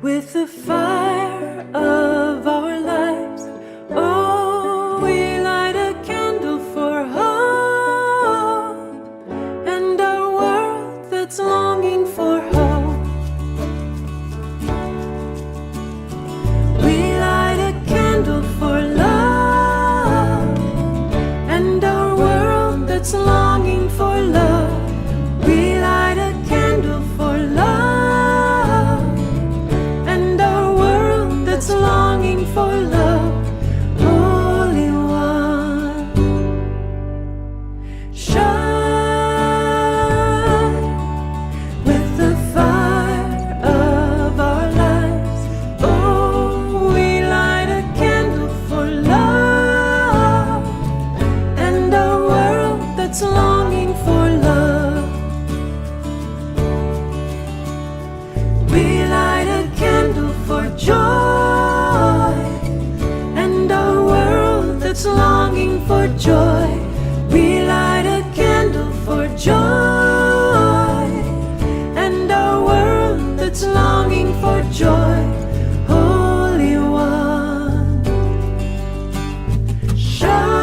with the fire of our lives. Oh, we light a candle for hope and a world that's longing for hope. We light a candle for love and a world that's longing for love. We light a candle for love and a world that's longing for love. Holy One, shine with the fire of our lives. Oh, we light a candle for love and a world that's longing for love. We light a candle for joy and a world that's longing for joy. We light a candle for joy and a world that's longing for joy. Holy One, shine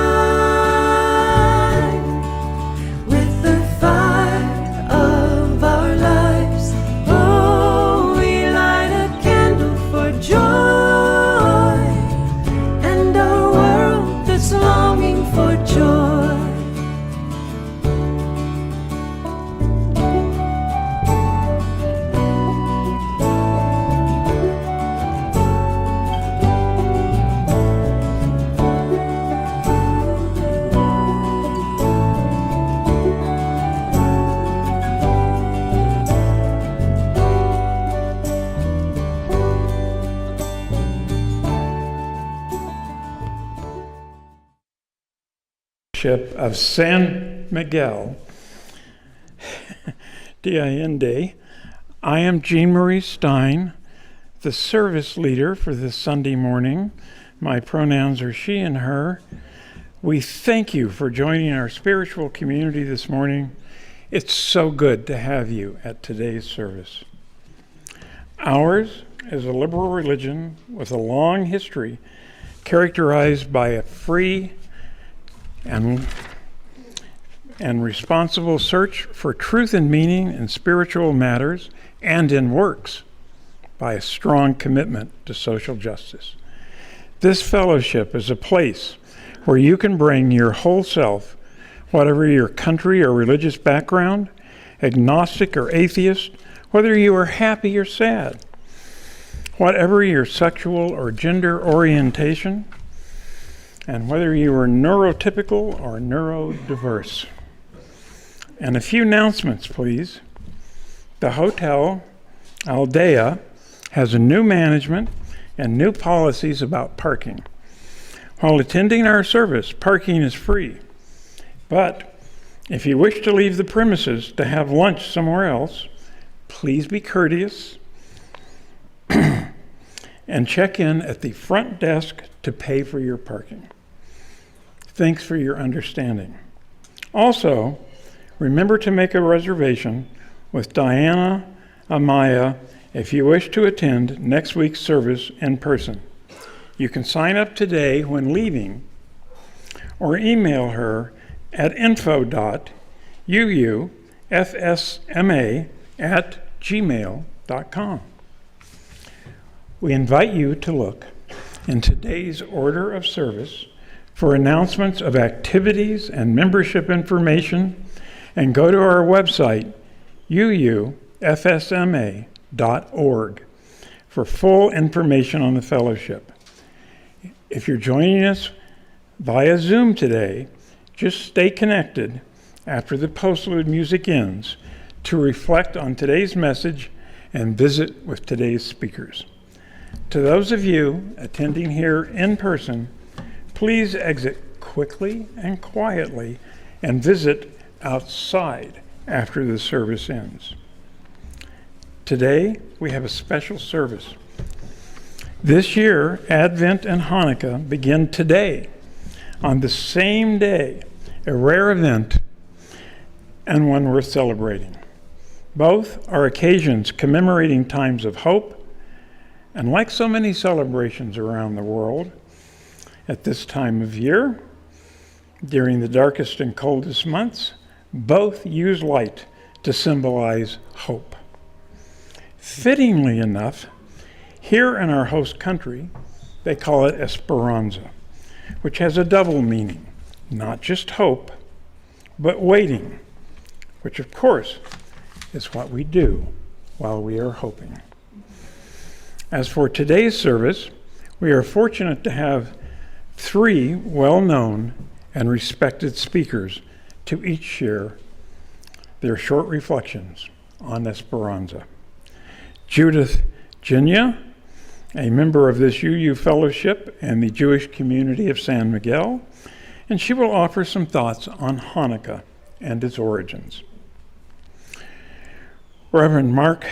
with the fire of our lives. Oh, we light a candle for joy and a world that's longing for joy. Of San Miguel de Allende. I am Jean Marie Stine, the service leader for this Sunday morning. My pronouns are she and her. We thank you for joining our spiritual community this morning. It's so good to have you at today's service. Ours is a liberal religion with a long history characterized by a free and responsible search for truth and meaning in spiritual matters and in works, by a strong commitment to social justice. This fellowship is a place where you can bring your whole self, whatever your country or religious background, agnostic or atheist, whether you are happy or sad, whatever your sexual or gender orientation, and whether you are neurotypical or neurodiverse. And a few announcements, please. The Hotel Allende has a new management and new policies about parking. While attending our service, parking is free. But if you wish to leave the premises to have lunch somewhere else, please be courteous and check in at the front desk to pay for your parking. Thanks for your understanding. Also, remember to make a reservation with Diana Amaya if you wish to attend next week's service in person. You can sign up today when leaving or email her at info.uufsma@gmail.com. We invite you to look in today's order of service for announcements of activities and membership information, and go to our website, uufsma.org, for full information on the fellowship. If you're joining us via Zoom today, just stay connected after the postlude music ends to reflect on today's message and visit with today's speakers. To those of you attending here in person, please exit quickly and quietly and visit outside after the service ends. Today, we have a special service. This year, Advent and Hanukah begin today, on the same day, a rare event and one worth celebrating. Both are occasions commemorating times of hope And like so many celebrations around the world, at this time of year, during the darkest and coldest months, both use light to symbolize hope. Fittingly enough, here in our host country, they call it Esperanza, which has a double meaning, not just hope, but waiting, which of course is what we do while we are hoping. As for today's service, we are fortunate to have 3 well-known and respected speakers to each share their short reflections on Esperanza. Judith Jenya, a member of this UU Fellowship and the Jewish community of San Miguel, and she will offer some thoughts on Hanukah and its origins. Reverend Mark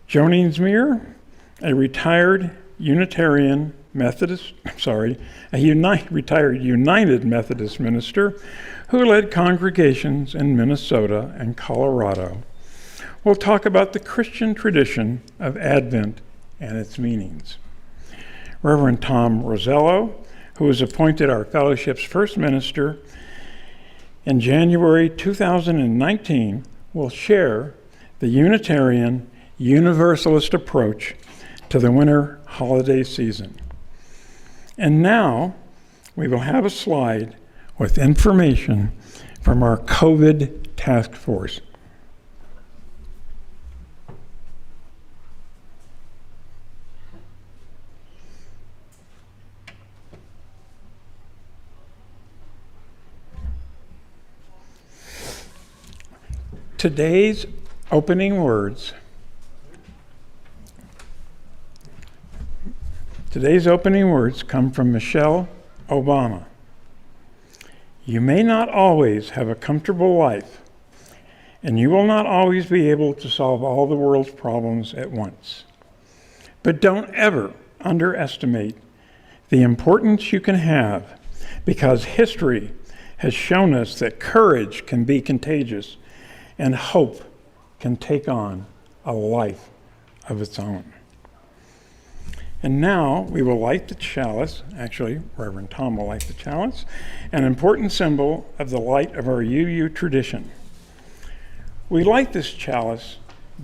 Johaningsmeir, a retired Unitarian Methodist, retired United Methodist minister who led congregations in Minnesota and Colorado, will talk about the Christian tradition of Advent and its meanings. Reverend Tom Rosiello, who was appointed our fellowship's first minister in January 2019, will share the Unitarian Universalist approach to the winter holiday season. And now we will have a slide with information from our COVID task force. Today's opening words come from Michelle Obama. You may not always have a comfortable life, and you will not always be able to solve all the world's problems at once. But don't ever underestimate the importance you can have, because history has shown us that courage can be contagious and hope can take on a life of its own. And now we will light the chalice, actually Reverend Tom will light the chalice, an important symbol of the light of our UU tradition. We light this chalice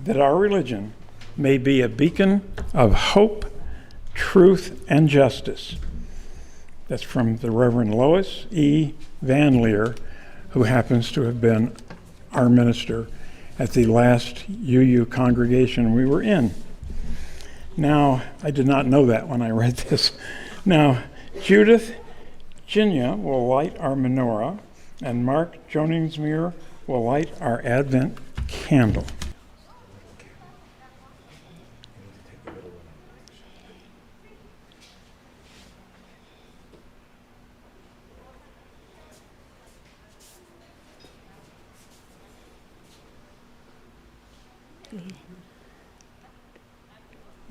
that our religion may be a beacon of hope, truth, and justice. That's from the Reverend Lois E. Van Leer, who happens to have been our minister at the last UU congregation we were in. Now, I did not know that when I read this. Now, Judith Jenya will light our menorah, and Mark Johaningsmeir will light our Advent candle.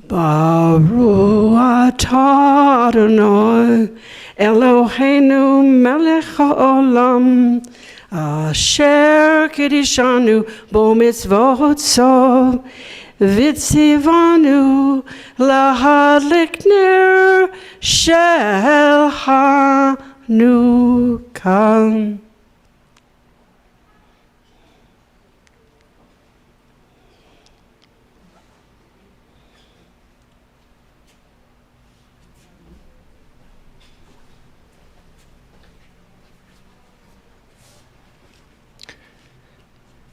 Baruch atah Adonai Eloheinu melech haolam asher kiddushanu bo mitzvotso v'tzivanu lahadlik ner shel Hanukah.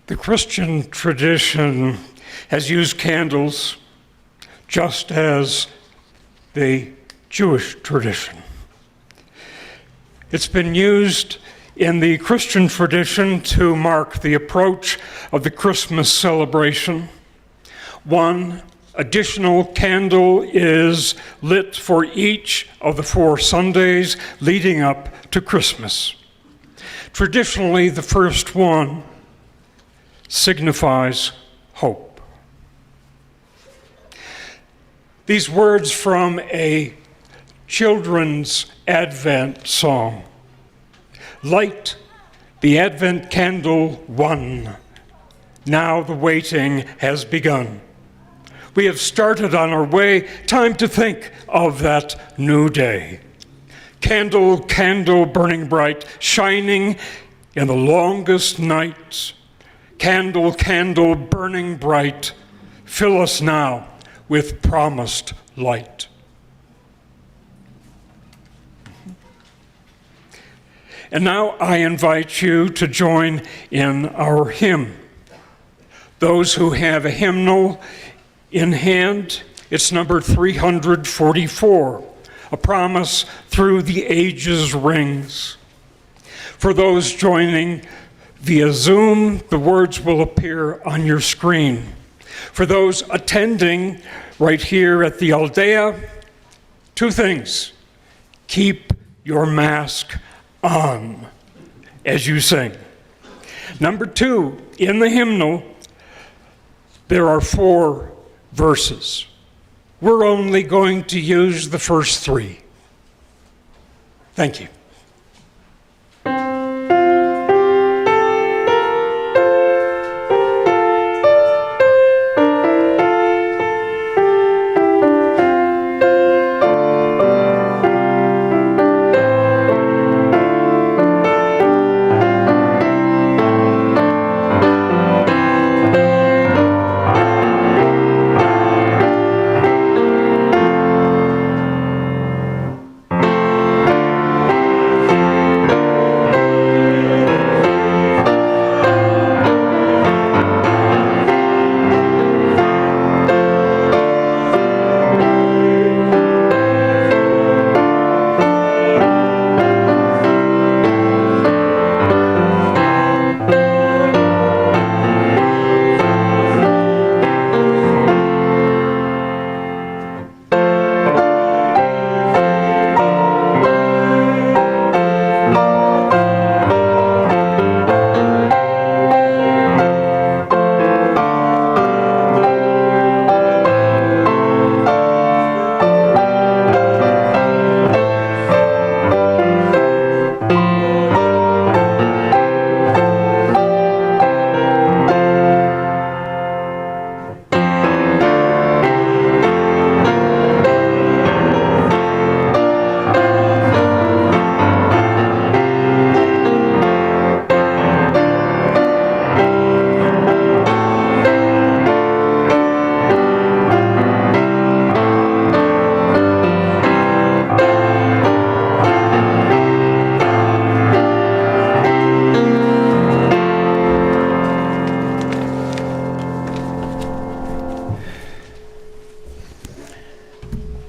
The Christian tradition has used candles just as the Jewish tradition. It's been used in the Christian tradition to mark the approach of the Christmas celebration. One additional candle is lit for each of the 4 Sundays leading up to Christmas. Traditionally, the first one signifies hope. These words from a children's Advent song. Light the Advent candle one. Now the waiting has begun. We have started on our way. Time to think of that new day. Candle, candle burning bright, shining in the longest nights. Candle, candle burning bright, fill us now with promised light. And now I invite you to join in our hymn. Those who have a hymnal in hand, it's number 344, A Promise Through the Ages Rings. For those joining via Zoom, the words will appear on your screen. For those attending right here at the Aldea, two things. Keep your mask on as you sing. Number two, in the hymnal, there are 4 verses. We're only going to use the first 3. Thank you.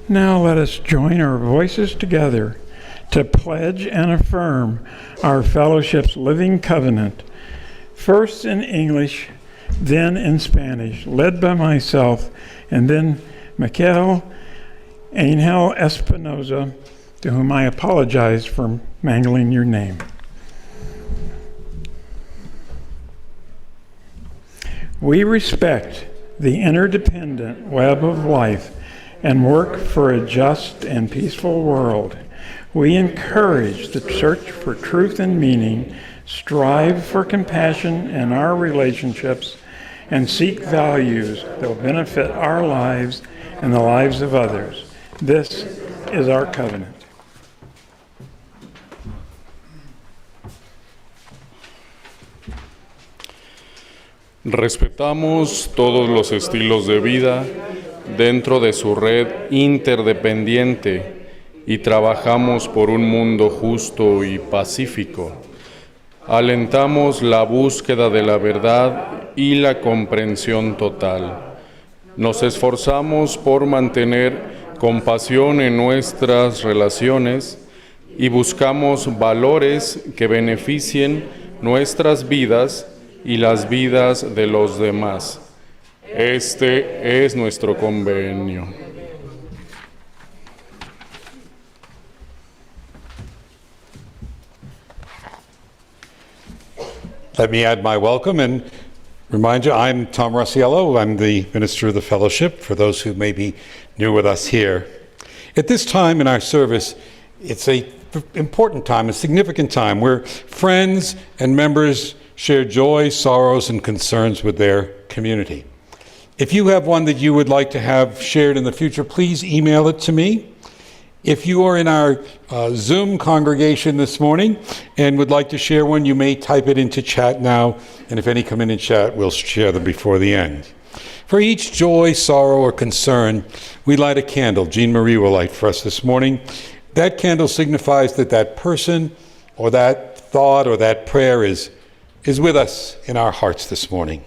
Now let us join our voices together to pledge and affirm our fellowship's living covenant, first in English, then in Spanish, led by myself, and then Miguel Angel Espinosa, to whom I apologize for mangling your name. We respect the interdependent web of life and work for a just and peaceful world. We encourage the search for truth and meaning, strive for compassion in our relationships, and seek values that will benefit our lives and the lives of others. This is our covenant. Respetamos todos los estilos de vida dentro de su red interdependiente y trabajamos por un mundo justo y pacífico. Alentamos la búsqueda de la verdad y la comprensión total. Nos esforzamos por mantener compasión en nuestras relaciones y buscamos valores que beneficien nuestras vidas y las vidas de los demás. Este es nuestro convenio. Let me add my welcome and remind you, I'm Tom Rosiello. I'm the Minister of the Fellowship, for those who may be new with us here. At this time in our service, it's an important time, a significant time, where friends and members share joy, sorrows, and concerns with their community. If you have one that you would like to have shared in the future, please email it to me. If you are in our Zoom congregation this morning and would like to share one, you may type it into chat now, and if any come in chat, we'll share them before the end. For each joy, sorrow, or concern, we light a candle. Jean Marie will light for us this morning. That candle signifies that that person or that thought or that prayer is with us in our hearts this morning.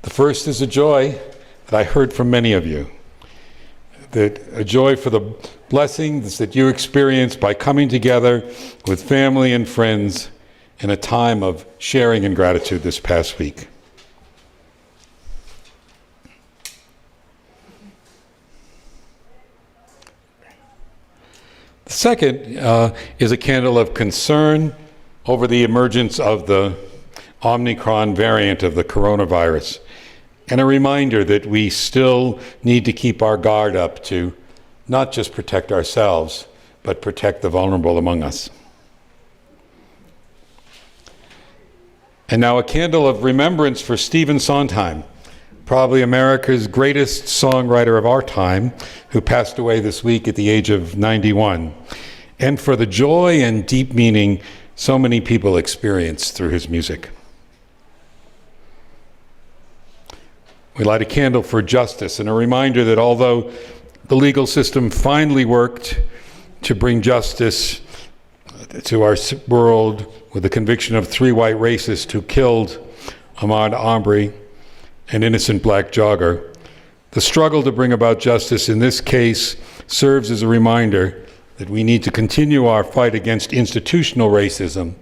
The first is a joy that I heard from many of you. That a joy for the blessings that you experience by coming together with family and friends in a time of sharing and gratitude this past week. The second is a candle of concern over the emergence of the Omicron variant of the coronavirus, and a reminder that we still need to keep our guard up to not just protect ourselves, but protect the vulnerable among us. And now a candle of remembrance for Stephen Sondheim, probably America's greatest songwriter of our time, who passed away this week at the age of 91, and for the joy and deep meaning so many people experience through his music. We light a candle for justice and a reminder that although the legal system finally worked to bring justice to our world with the conviction of 3 white racists who killed Ahmaud Arbery, an innocent black jogger, the struggle to bring about justice in this case serves as a reminder that we need to continue our fight against institutional racism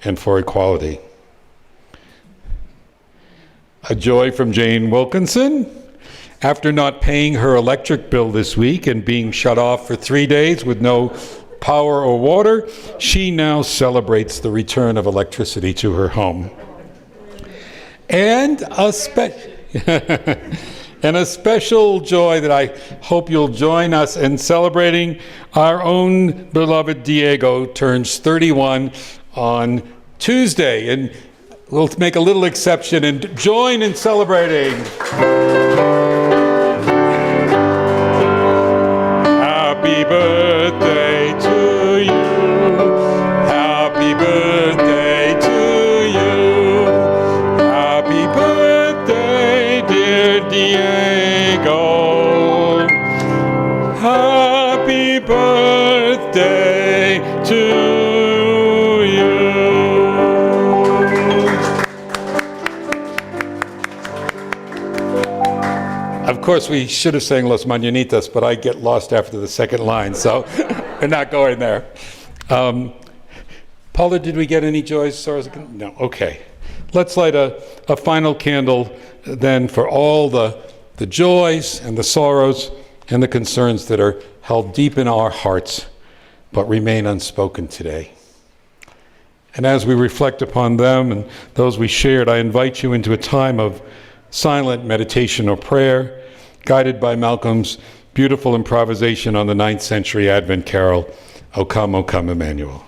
and for equality. A joy from Jane Wilkinson. After not paying her electric bill this week and being shut off for 3 days with no power or water, she now celebrates the return of electricity to her home. And a special joy that I hope you'll join us in celebrating. Our own beloved Diego turns 31 on Tuesday, and we'll make a little exception and join in celebrating. Happy birthday to you. Happy birthday to you. Happy birthday, dear Diego. Happy birthday to you. Of course, we should have sang Los Mañanitas, but I get lost after the second line, so we're not going there. Paula, did we get any joys? No, okay. Let's light a final candle then for all the joys and the sorrows and the concerns that are held deep in our hearts, but remain unspoken today. And as we reflect upon them and those we shared, I invite you into a time of silent meditation or prayer, guided by Malcolm's beautiful improvisation on the 9th century Advent carol, O Come, Emmanuel.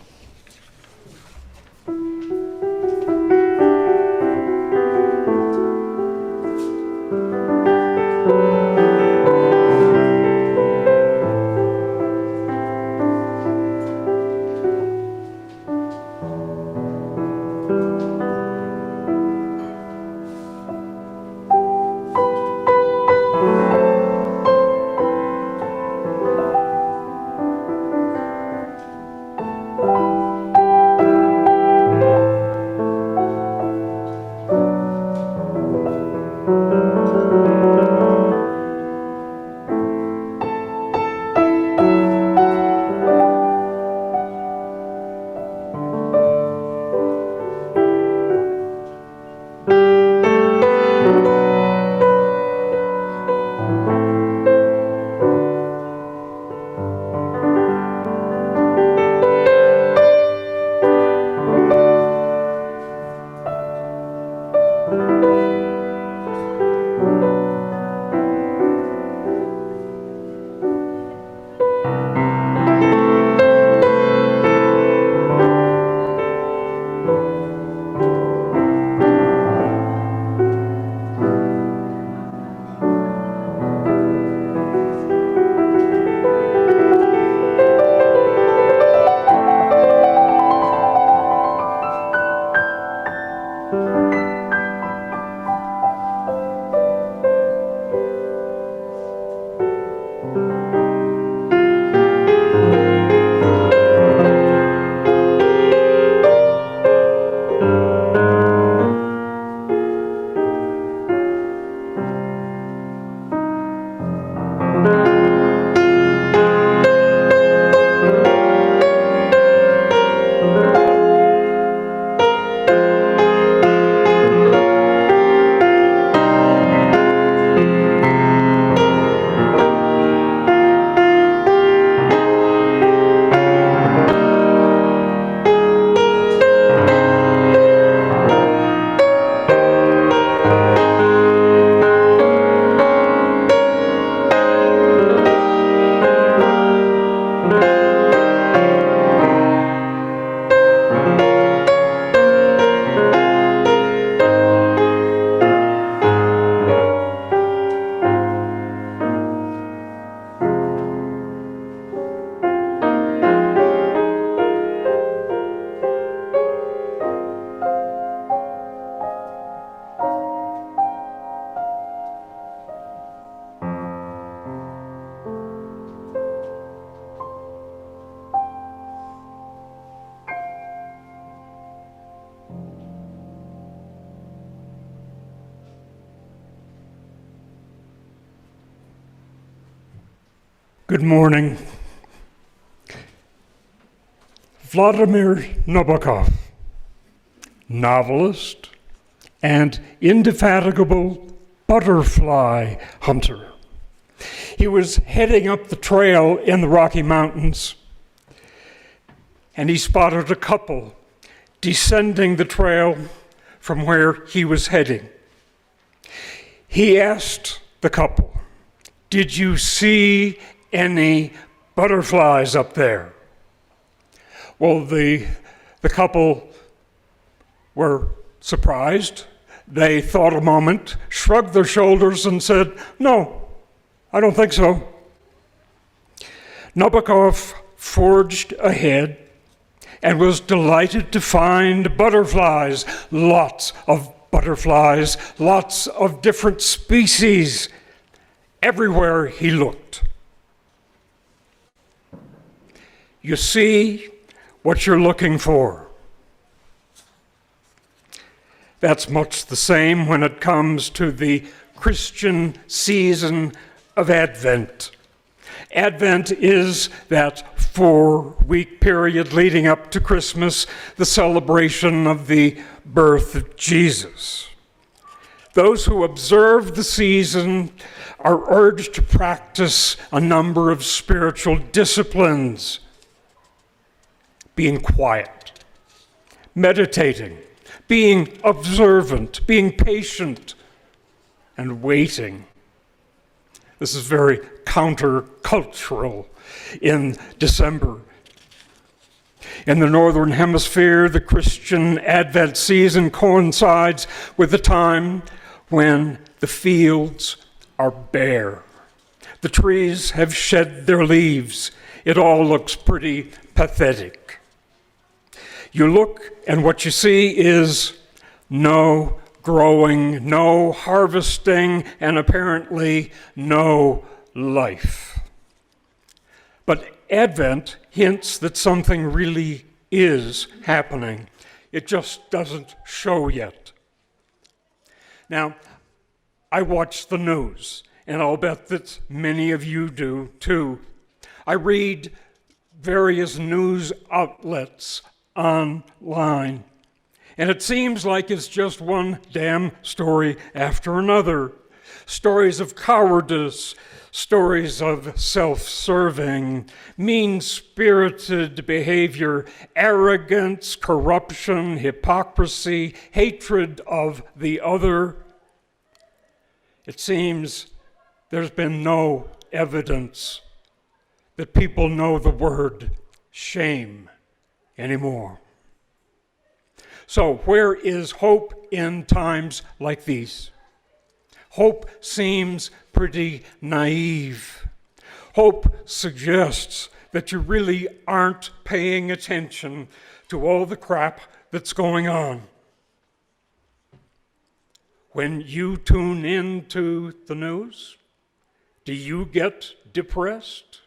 Good morning. Vladimir Nabokov, novelist and indefatigable butterfly hunter. He was heading up the trail in the Rocky Mountains, and he spotted a couple descending the trail from where he was heading. He asked the couple, "Did you see any butterflies up there?" Well, the couple were surprised. They thought a moment, shrugged their shoulders, and said, "No, I don't think so." Nabokov forged ahead and was delighted to find butterflies, lots of butterflies, lots of different species, everywhere he looked. You see what you're looking for. That's much the same when it comes to the Christian season of Advent. Advent is that 4-week period leading up to Christmas, the celebration of the birth of Jesus. Those who observe the season are urged to practice a number of spiritual disciplines: being quiet, meditating, being observant, being patient, and waiting. This is very countercultural in December. In the Northern Hemisphere, the Christian Advent season coincides with the time when the fields are bare. The trees have shed their leaves. It all looks pretty pathetic. You look, and what you see is no growing, no harvesting, and apparently no life. But Advent hints that something really is happening. It just doesn't show yet. Now, I watch the news, and I'll bet that many of you do too. I read various news outlets online, and it seems like it's just one damn story after another. Stories of cowardice, stories of self-serving, mean-spirited behavior, arrogance, corruption, hypocrisy, hatred of the other. It seems there's been no evidence that people know the word shame anymore. So where is hope in times like these? Hope seems pretty naive. Hope suggests that you really aren't paying attention to all the crap that's going on. When you tune into the news, do you get depressed?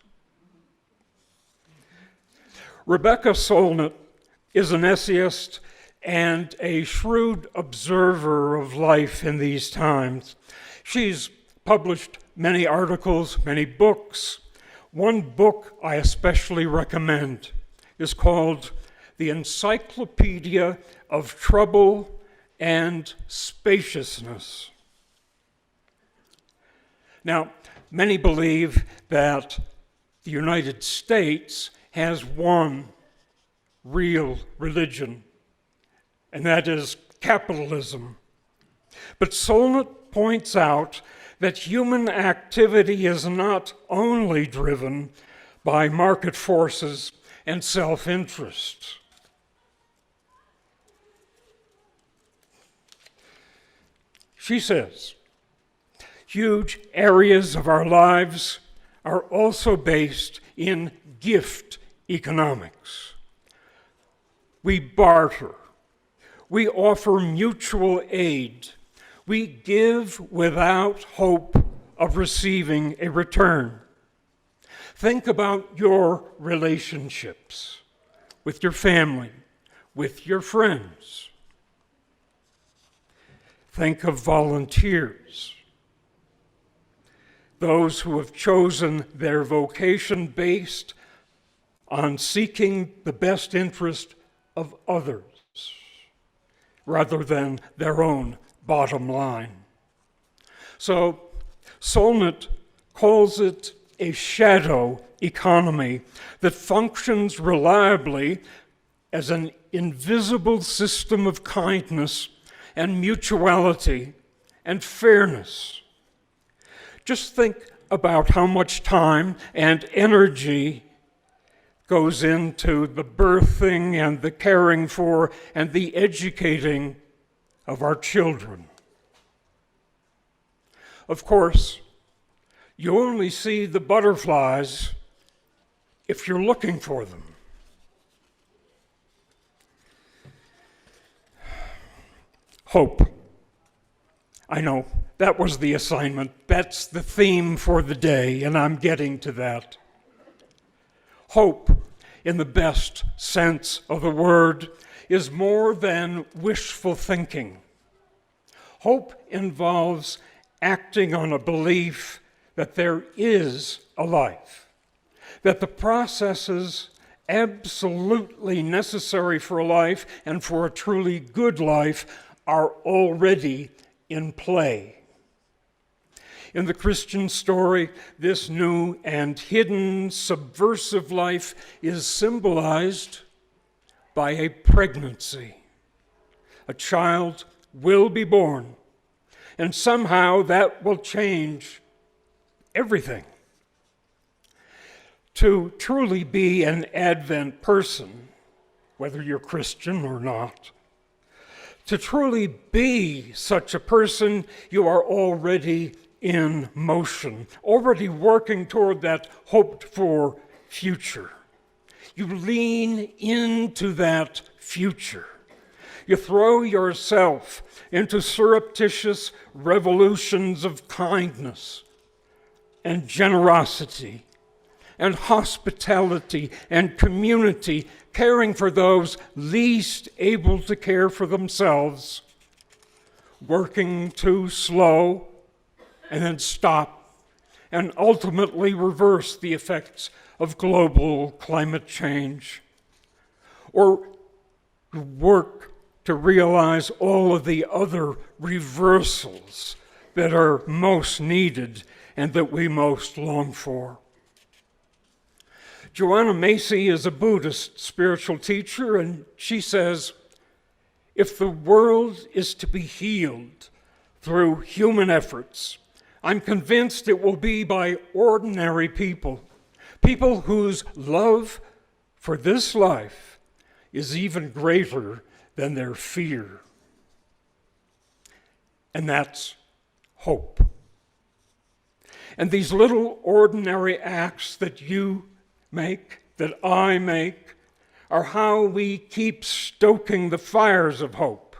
Rebecca Solnit is an essayist and a shrewd observer of life in these times. She's published many articles, many books. One book I especially recommend is called The Encyclopedia of Trouble and Spaciousness. Now, many believe that the United States has one real religion, and that is capitalism. But Solnit points out that human activity is not only driven by market forces and self-interest. She says, huge areas of our lives are also based in gift economics. We barter. We offer mutual aid. We give without hope of receiving a return. Think about your relationships with your family, with your friends. Think of volunteers. those who have chosen their vocation based on seeking the best interest of others rather than their own bottom line. So Solnit calls it a shadow economy that functions reliably as an invisible system of kindness and mutuality and fairness. Just think about how much time and energy goes into the birthing and the caring for and the educating of our children. Of course, you only see the butterflies if you're looking for them. Hope. I know, that was the assignment. That's the theme for the day, and I'm getting to that. Hope, in the best sense of the word, is more than wishful thinking. Hope involves acting on a belief that there is a life, that the processes absolutely necessary for a life and for a truly good life are already in play. In the Christian story, this new and hidden subversive life is symbolized by a pregnancy. A child will be born, and somehow that will change everything. To truly be an Advent person, whether you're Christian or not, to truly be such a person, you are already in motion, already working toward that hoped-for future. You lean into that future. You throw yourself into surreptitious revolutions of kindness and generosity and hospitality and community, caring for those least able to care for themselves, working too slow and then stop and ultimately reverse the effects of global climate change, or work to realize all of the other reversals that are most needed and that we most long for. Johaningsmeir is a Buddhist spiritual teacher, and she says, if the world is to be healed through human efforts, I'm convinced it will be by ordinary people, people whose love for this life is even greater than their fear. And that's hope. And these little ordinary acts that you make, that I make, are how we keep stoking the fires of hope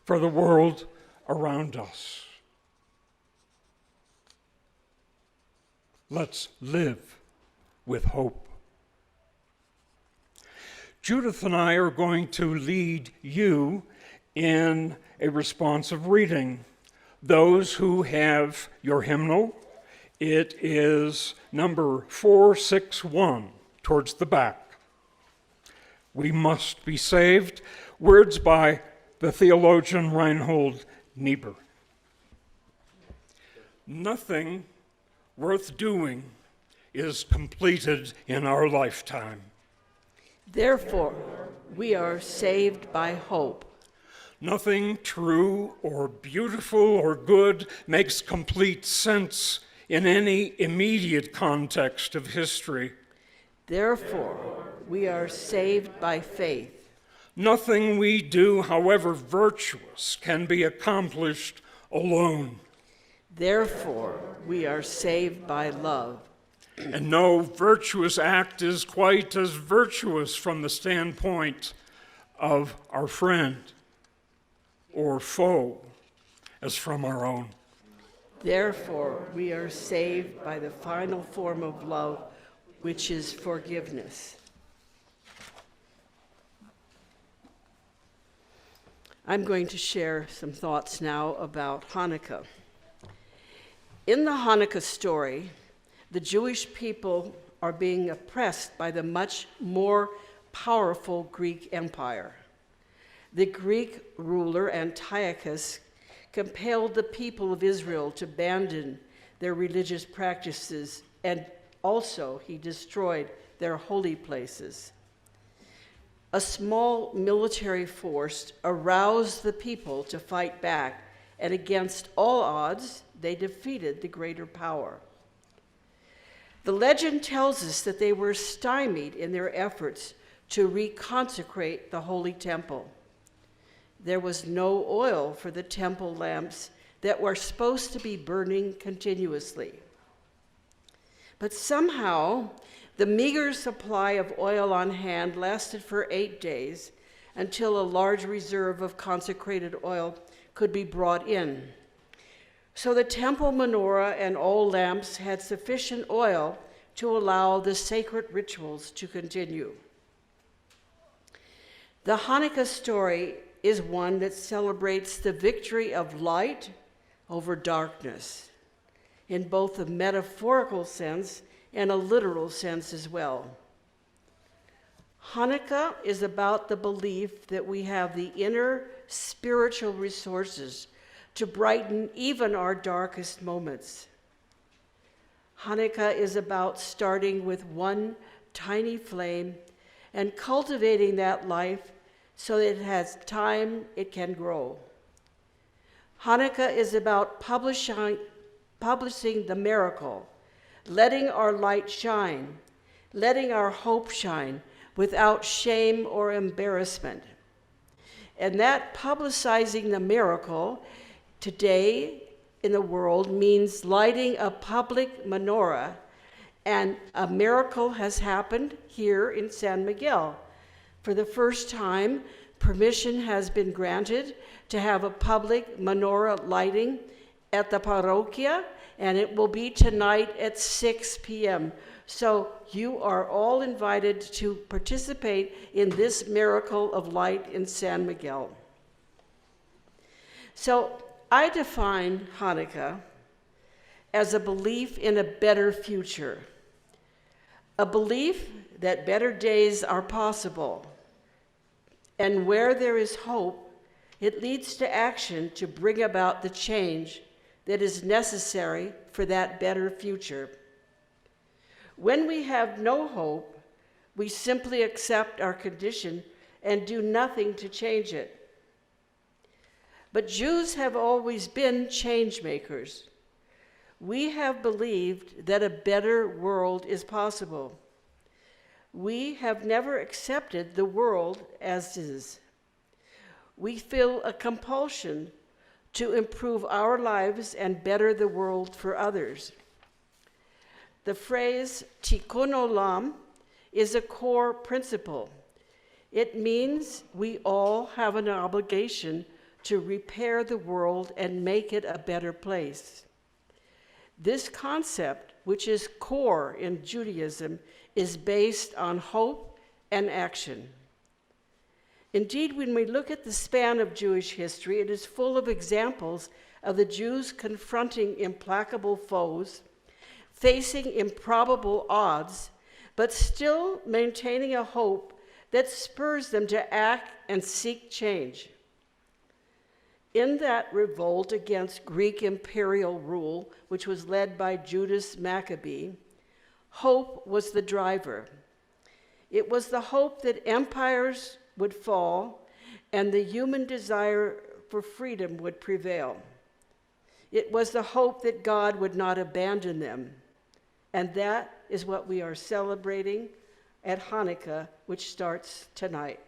for the world around us. Let's live with hope. Judith and I are going to lead you in a responsive reading. Those who have your hymnal, it is number 461 towards the back. We must be saved. Words by the theologian Reinhold Niebuhr. Nothing worth doing is completed in our lifetime. Therefore, we are saved by hope. Nothing true or beautiful or good makes complete sense in any immediate context of history. Therefore, we are saved by faith. Nothing we do, however virtuous, can be accomplished alone. Therefore, we are saved by love. And no virtuous act is quite as virtuous from the standpoint of our friend or foe as from our own. Therefore, we are saved by the final form of love, which is forgiveness. I'm going to share some thoughts now about Hanukah. In the Hanukah story, the Jewish people are being oppressed by the much more powerful Greek Empire. The Greek ruler Antiochus compelled the people of Israel to abandon their religious practices, and also he destroyed their holy places. A small military force aroused the people to fight back, and against all odds, they defeated the greater power. The legend tells us that they were stymied in their efforts to reconsecrate the holy temple. There was no oil for the temple lamps that were supposed to be burning continuously. But somehow, the meager supply of oil on hand lasted for 8 days until a large reserve of consecrated oil could be brought in. So the temple menorah and all lamps had sufficient oil to allow the sacred rituals to continue. The Hanukah story is one that celebrates the victory of light over darkness, in both a metaphorical sense and a literal sense as well. Hanukah is about the belief that we have the inner spiritual resources to brighten even our darkest moments. Hanukah is about starting with one tiny flame and cultivating that life so that it has time it can grow. Hanukah is about publishing the miracle, letting our light shine, letting our hope shine without shame or embarrassment. And that publicizing the miracle today in the world means lighting a public menorah, and a miracle has happened here in San Miguel. For the first time, permission has been granted to have a public menorah lighting at the parroquia, and it will be tonight at 6 p.m. So you are all invited to participate in this miracle of light in San Miguel. So I define Hanukah as a belief in a better future, a belief that better days are possible. And where there is hope, it leads to action to bring about the change that is necessary for that better future. When we have no hope, we simply accept our condition and do nothing to change it. But Jews have always been change makers. We have believed that a better world is possible. We have never accepted the world as is. We feel a compulsion to improve our lives and better the world for others. The phrase tikkun olam is a core principle. It means we all have an obligation to repair the world and make it a better place. This concept, which is core in Judaism, is based on hope and action. Indeed, when we look at the span of Jewish history, it is full of examples of the Jews confronting implacable foes, facing improbable odds, but still maintaining a hope that spurs them to act and seek change. In that revolt against Greek imperial rule, which was led by Judas Maccabee, hope was the driver. It was the hope that empires would fall and the human desire for freedom would prevail. It was the hope that God would not abandon them. And that is what we are celebrating at Hanukah, which starts tonight.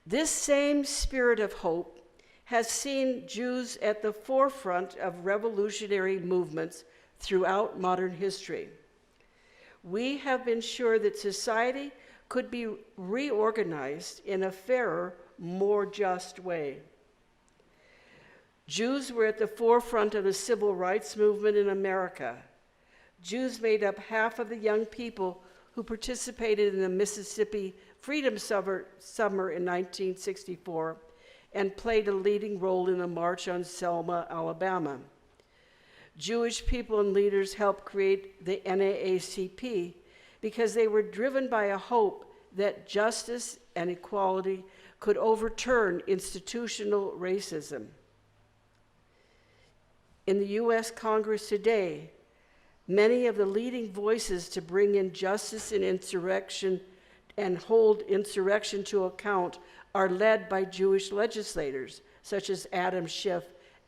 This same spirit of hope has seen Jews at the forefront of revolutionary movements throughout modern history. We have been sure that society could be reorganized in a fairer, more just way. Jews were at the forefront of the civil rights movement in America. Jews made up half of the young people who participated in the Mississippi Freedom Summer in 1964 and played a leading role in the March on Selma, Alabama. Jewish people and leaders helped create the NAACP because they were driven by a hope that justice and equality could overturn institutional racism. In the U.S. Congress today, many of the leading voices to bring in justice in insurrection and hold insurrection to account are led by Jewish legislators, such as Adam Schiff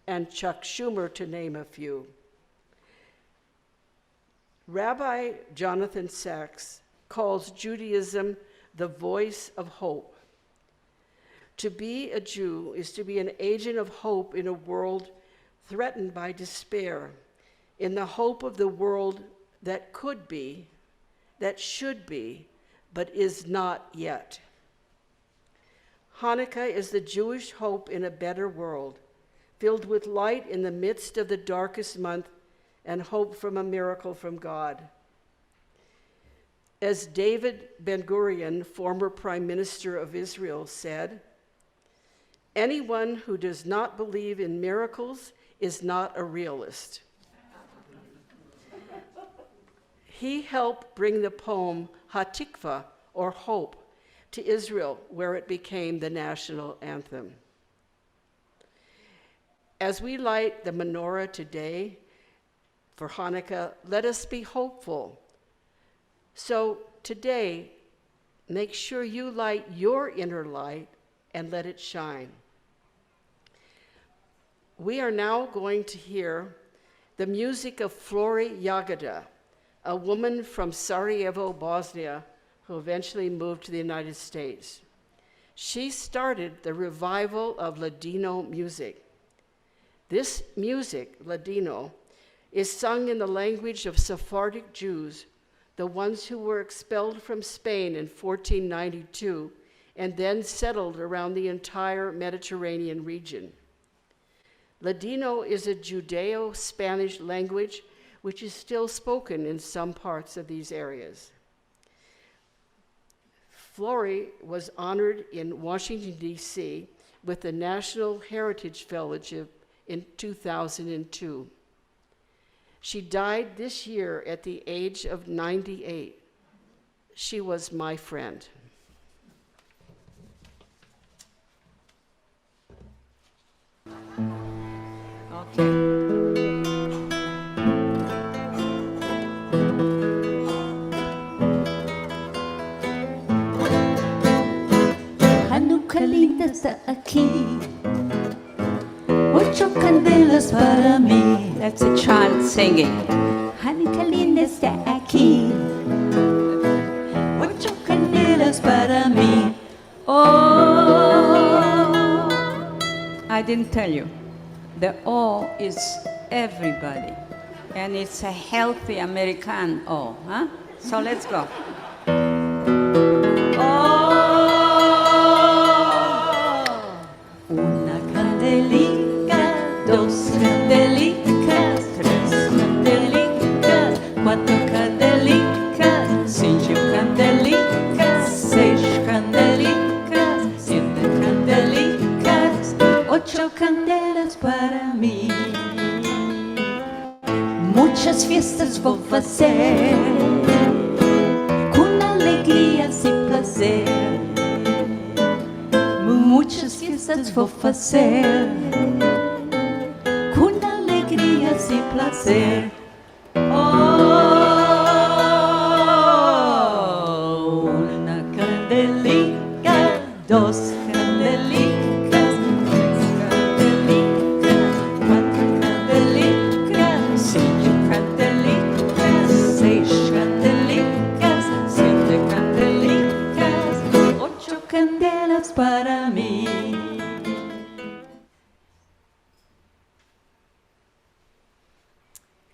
and Chuck Schumer, to name a few. Rabbi Jonathan Sachs calls Judaism the voice of hope. To be a Jew is to be an agent of hope in a world threatened by despair, in the hope of the world that could be, that should be, but is not yet. Hanukkah is the Jewish hope in a better world, filled with light in the midst of the darkest month and hope from a miracle from God. As David Ben-Gurion, former Prime Minister of Israel, said, "Anyone who does not believe in miracles is not a realist." He helped bring the poem Hatikva, or Hope, to Israel, where it became the national anthem. As we light the menorah today for Hanukkah, let us be hopeful. So today, make sure you light your inner light and let it shine. We are now going to hear the music of Flori Jagada, a woman from Sarajevo, Bosnia, who eventually moved to the United States. She started the revival of Ladino music. This music, Ladino, is sung in the language of Sephardic Jews, the ones who were expelled from Spain in 1492 and then settled around the entire Mediterranean region. Ladino is a Judeo-Spanish language which is still spoken in some parts of these areas. Flori was honored in Washington, D.C. with the National Heritage Fellowship in 2002. She died this year at the age of 98. She was my friend. Hanukah linda está aquí, 8 candelas para mí. That's a child singing. Hanukah linda está aquí, 8 candelas para mí. Oh, I didn't tell you. The O is everybody, and it's a healthy American O, huh? So let's go. Una candelica, 2 candelicas, 3 candelicas, 4 candelicas, 5 candelicas, 6 candelicas, 7 candelicas, 8 candelas para mí. Muchas fiestas vou fazer, com alegrias e prazer. Muchas fiestas vou fazer, com alegrias e prazer. Oh, una candelica, 2 candelicas, 3 candelicas, 4 candelicas, 5 candelicas, 6 candelicas, 7 candelicas, 8 candelas para mí.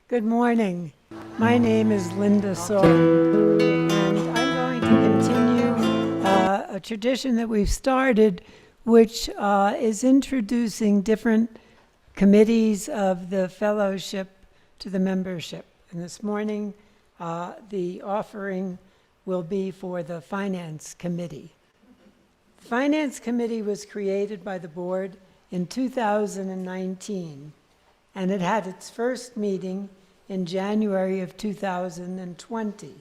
Good morning. My name is Linda Sorin, and I'm going to continue a tradition that we've started, which is introducing different committees of the fellowship to the membership. And this morning, the offering will be for the Finance Committee. The Finance Committee was created by the board in 2019. and it had its first meeting in January of 2020.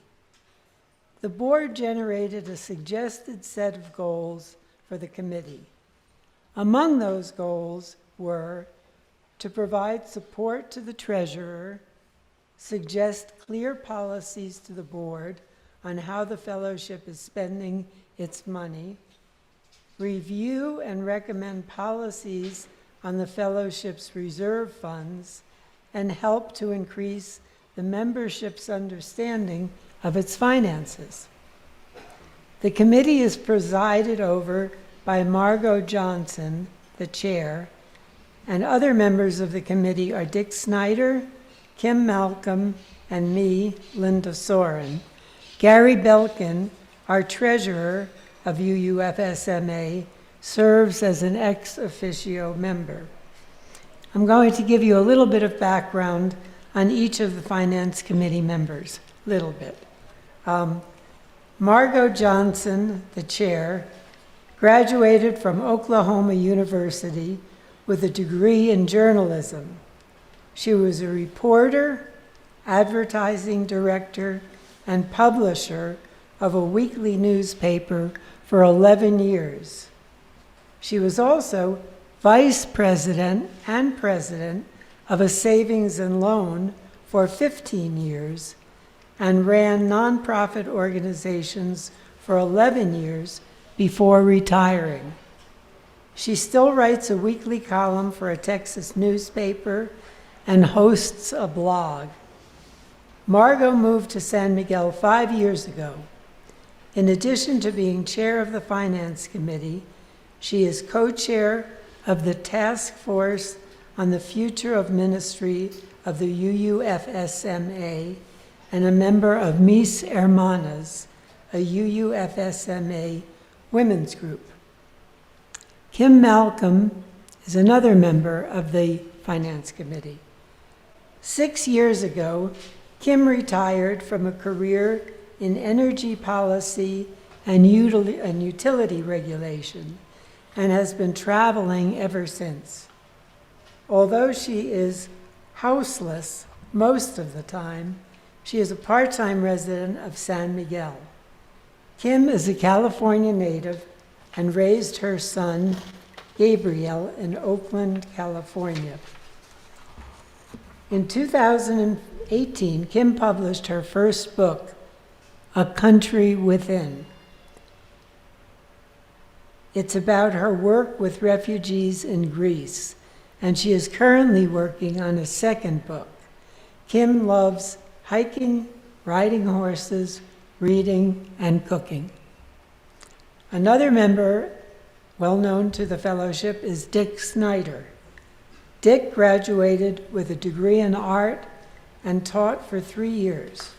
The board generated a suggested set of goals for the committee. Among those goals were to provide support to the treasurer, suggest clear policies to the board on how the fellowship is spending its money, review and recommend policies on the fellowship's reserve funds, and help to increase the membership's understanding of its finances. The committee is presided over by Margot Johnson, the chair, and other members of the committee are Dick Snyder, Kim Malcolm, and me, Linda Sorin. Gary Belkin, our treasurer of UUFSMA, serves as an ex officio member. I'm going to give you a little bit of background on each of the Finance Committee members, little bit. Margot Johnson, the chair, graduated from Oklahoma University with a degree in journalism. She was a reporter, advertising director, and publisher of a weekly newspaper for 11 years. She was also vice president and president of a savings and loan for 15 years and ran nonprofit organizations for 11 years before retiring. She still writes a weekly column for a Texas newspaper and hosts a blog. Margot moved to San Miguel 5 years ago. In addition to being chair of the Finance Committee, she is co-chair of the Task Force on the Future of Ministry of the UUFSMA and a member of Mis Hermanas, a UUFSMA women's group. Kim Malcolm is another member of the Finance Committee. 6 years ago, Kim retired from a career in energy policy and utility regulation and has been traveling ever since. Although she is houseless most of the time, she is a part-time resident of San Miguel. Kim is a California native and raised her son, Gabriel, in Oakland, California. In 2018, Kim published her first book, A Country Within. It's about her work with refugees in Greece, and she is currently working on a second book. Kim loves hiking, riding horses, reading, and cooking. Another member well known to the fellowship is Dick Snyder. Dick graduated with a degree in art and taught for 3 years.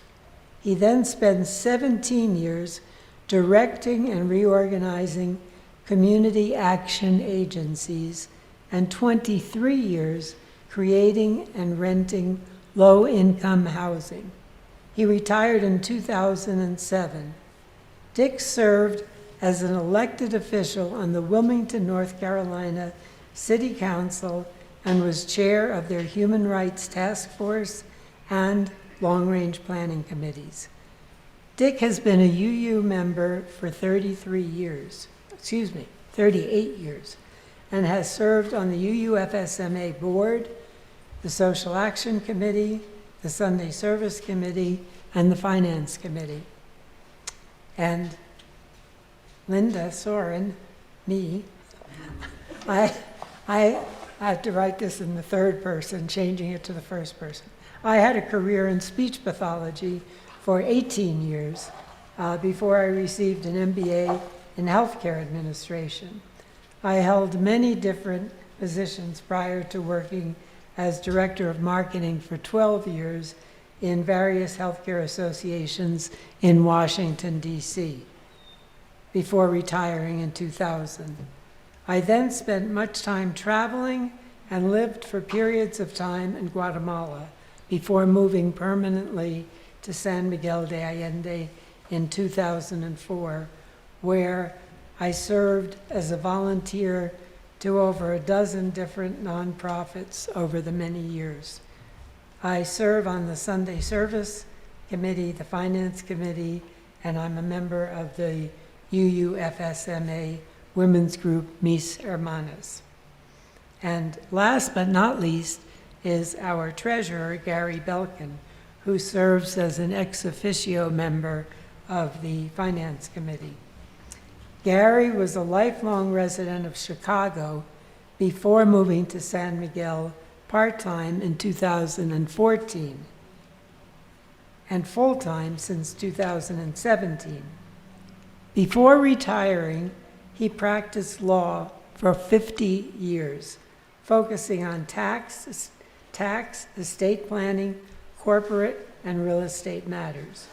He then spent 17 years directing and reorganizing community action agencies and 23 years creating and renting low-income housing. He retired in 2007. Dick served as an elected official on the Wilmington, North Carolina City Council and was chair of their Human Rights Task Force and Long-Range Planning Committees. Dick has been a UU member for 38 years, and has served on the UUFSMA board, the Social Action Committee, the Sunday Service Committee, and the Finance Committee. And Linda Sorin, me, I have to write this in the third person, changing it to the first person. I had a career in speech pathology for 18 years before I received an MBA in healthcare administration. I held many different positions prior to working as director of marketing for 12 years in various healthcare associations in Washington, D.C., before retiring in 2000. I then spent much time traveling and lived for periods of time in Guatemala before moving permanently to San Miguel de Allende in 2004, where I served as a volunteer to over a dozen different nonprofits over the many years. I serve on the Sunday Service Committee, the Finance Committee, and I'm a member of the UUFSMA women's group, Mis Hermanas. And last but not least is our treasurer, Gary Belkin, who serves as an ex officio member of the Finance Committee. Gary was a lifelong resident of Chicago before moving to San Miguel part-time in 2014 and full-time since 2017. Before retiring, he practiced law for 50 years, focusing on tax, estate planning, corporate, and real estate matters.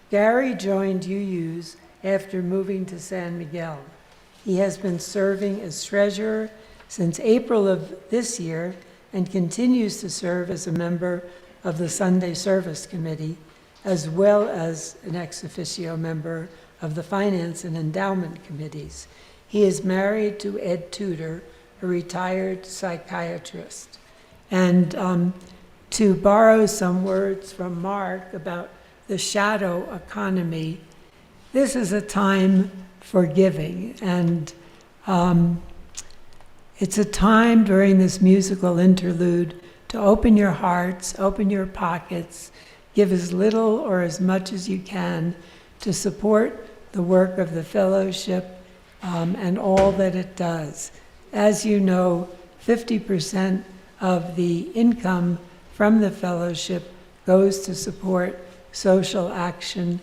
Gary joined UU's after moving to San Miguel. He has been serving as treasurer since April of this year and continues to serve as a member of the Sunday Service Committee, as well as an ex officio member of the Finance and Endowment Committees. He is married to Ed Tudor, a retired psychiatrist. And to borrow some words from Mark about the shadow economy, this is a time for giving, and it's a time during this musical interlude to open your hearts, open your pockets, give as little or as much as you can to support the work of the fellowship and all that it does. As you know, 50% of the income from the fellowship goes to support social action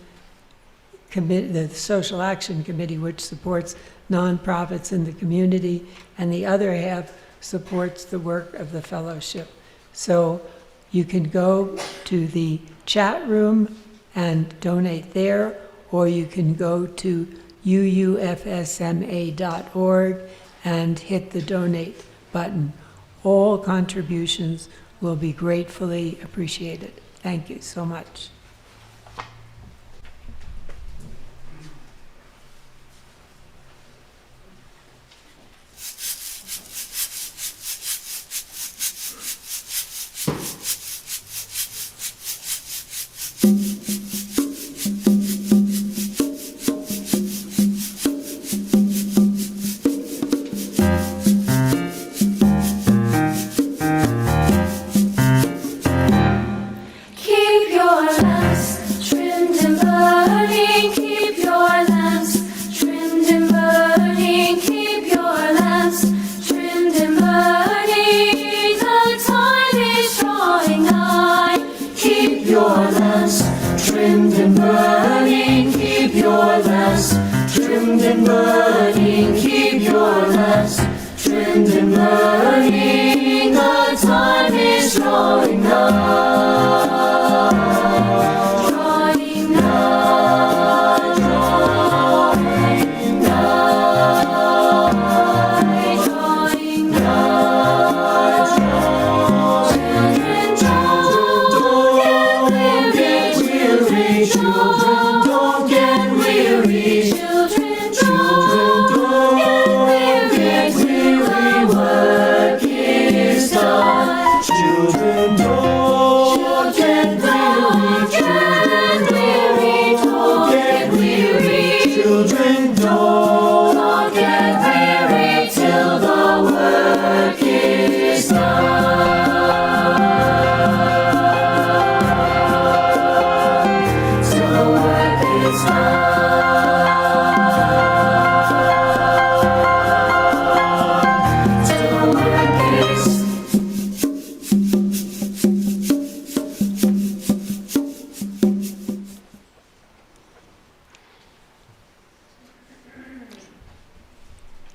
committee, the Social Action Committee, which supports nonprofits in the community, and the other half supports the work of the fellowship. So you can go to the chat room and donate there, or you can go to uufsma.org and hit the donate button. All contributions will be gratefully appreciated. Thank you so much.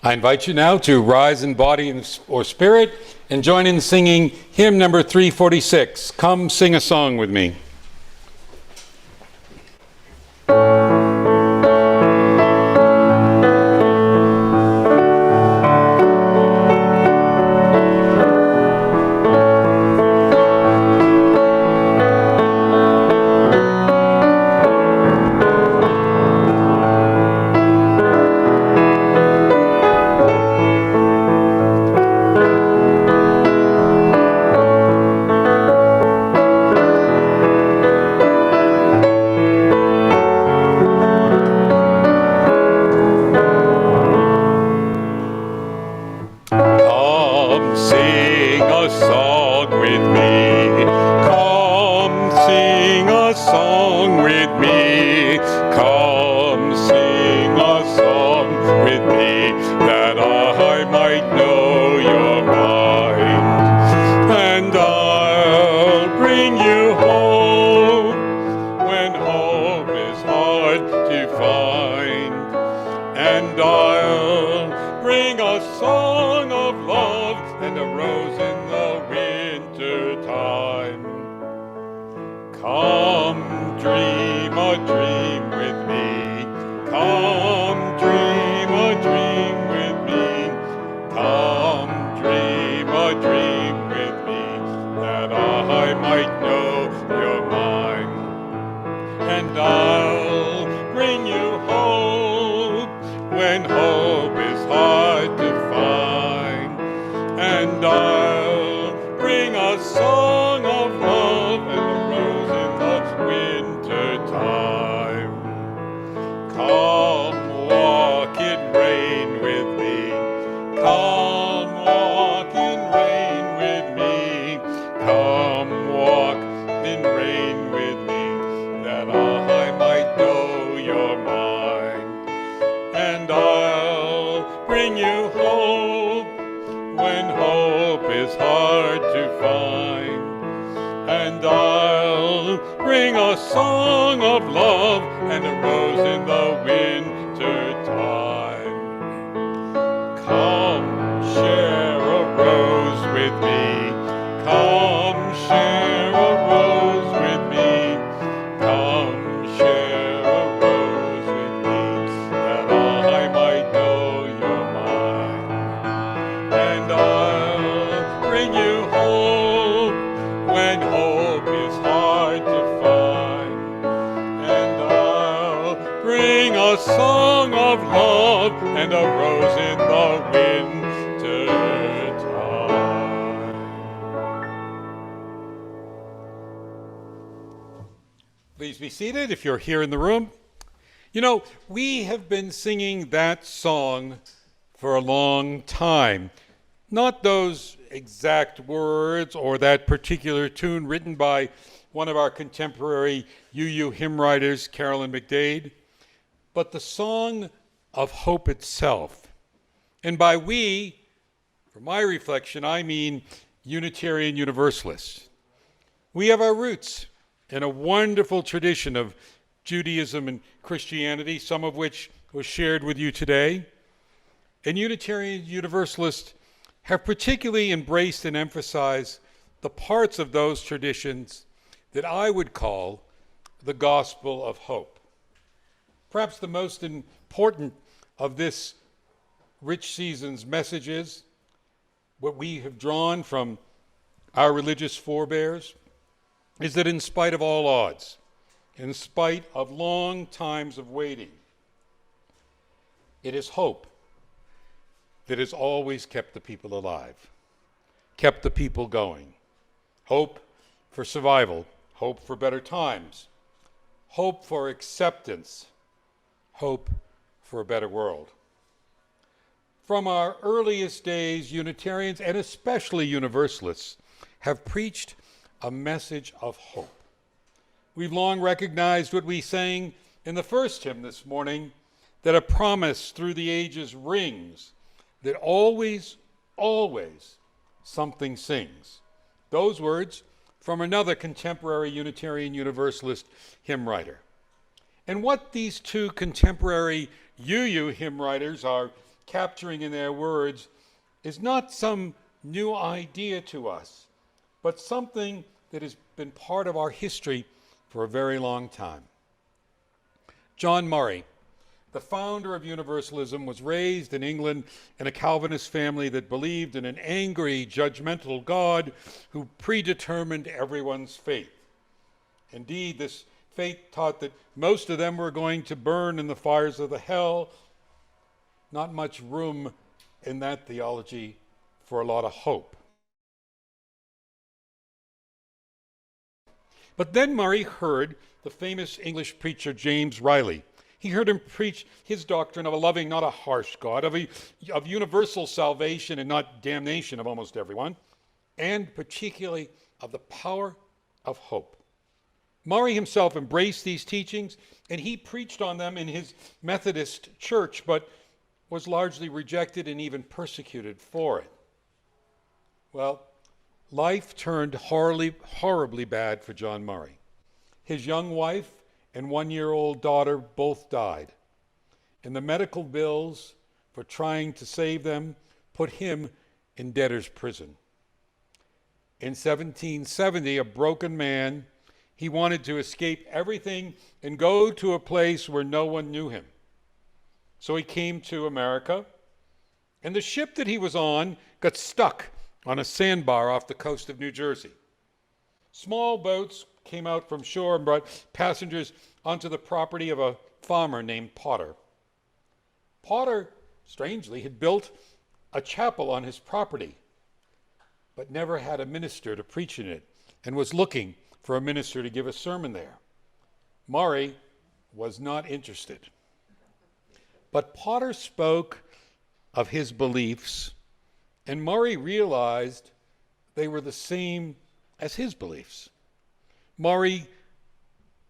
I invite you now to rise in body or spirit and join in singing hymn number 346, Come Sing a Song with Me. song with me. Come sing a song with me, that I might know your mind. And I'll bring you home when home is hard to find. And I'll bring a song of love and a rose in the winter time. Come dream a dream with me. Come dream a dream with me. Come dream a dream with me, that I might know your mind. And I'll bring you hope when hope is hard to find. And I'll bring a song of love and a rose in the winter time. Come walk in rain with me. Come walk in rain with me. Come walk in rain with me, that I might know your mind. And I'll bring you hope when hope is hard to find. And I'll bring a song of love and a rose in the winter time. Come share a rose with me. Come share a rose with me. Come share a rose with me, that I might know your mind. And I'll bring you hope when hope is hard to find. And I'll bring a song of love and a rose in the winter time. Please be seated if you're here in the room. You know, we have been singing that song for a long time. Not those exact words or that particular tune written by one of our contemporary UU hymn writers, Carolyn McDade, but the song of hope itself. And by we, for my reflection, I mean Unitarian Universalists. We have our roots in a wonderful tradition of Judaism and Christianity, some of which was shared with you today. And Unitarian Universalists have particularly embraced and emphasized the parts of those traditions that I would call the gospel of hope. Perhaps the most important of this rich season's messages, what we have drawn from our religious forebears, is that in spite of all odds, in spite of long times of waiting, it is hope that has always kept the people alive, kept the people going. Hope for survival, hope for better times, hope for acceptance, hope for a better world. From our earliest days, Unitarians, and especially Universalists, have preached a message of hope. We've long recognized what we sang in the first hymn this morning, that a promise through the ages rings, that always, always something sings. Those words from another contemporary Unitarian Universalist hymn writer. And what these two contemporary UU hymn writers are capturing in their words is not some new idea to us, but something that has been part of our history for a very long time. John Murray, the founder of Universalism, was raised in England in a Calvinist family that believed in an angry, judgmental God who predetermined everyone's fate. Indeed, this faith taught that most of them were going to burn in the fires of the hell. Not much room in that theology for a lot of hope. But then Murray heard the famous English preacher James Riley. He heard him preach his doctrine of a loving, not a harsh God, of universal salvation and not damnation of almost everyone, and particularly of the power of hope. Murray himself embraced these teachings, and he preached on them in his Methodist church, but was largely rejected and even persecuted for it. Well, life turned horribly bad for John Murray. His young wife and one-year-old daughter both died, and the medical bills for trying to save them put him in debtor's prison. In 1770, a broken man, he wanted to escape everything and go to a place where no one knew him. So he came to America, and the ship that he was on got stuck on a sandbar off the coast of New Jersey. Small boats came out from shore and brought passengers onto the property of a farmer named Potter. Potter, strangely, had built a chapel on his property, but never had a minister to preach in it, and was looking for a minister to give a sermon there. Murray was not interested. But Potter spoke of his beliefs, and Murray realized they were the same as his beliefs. Murray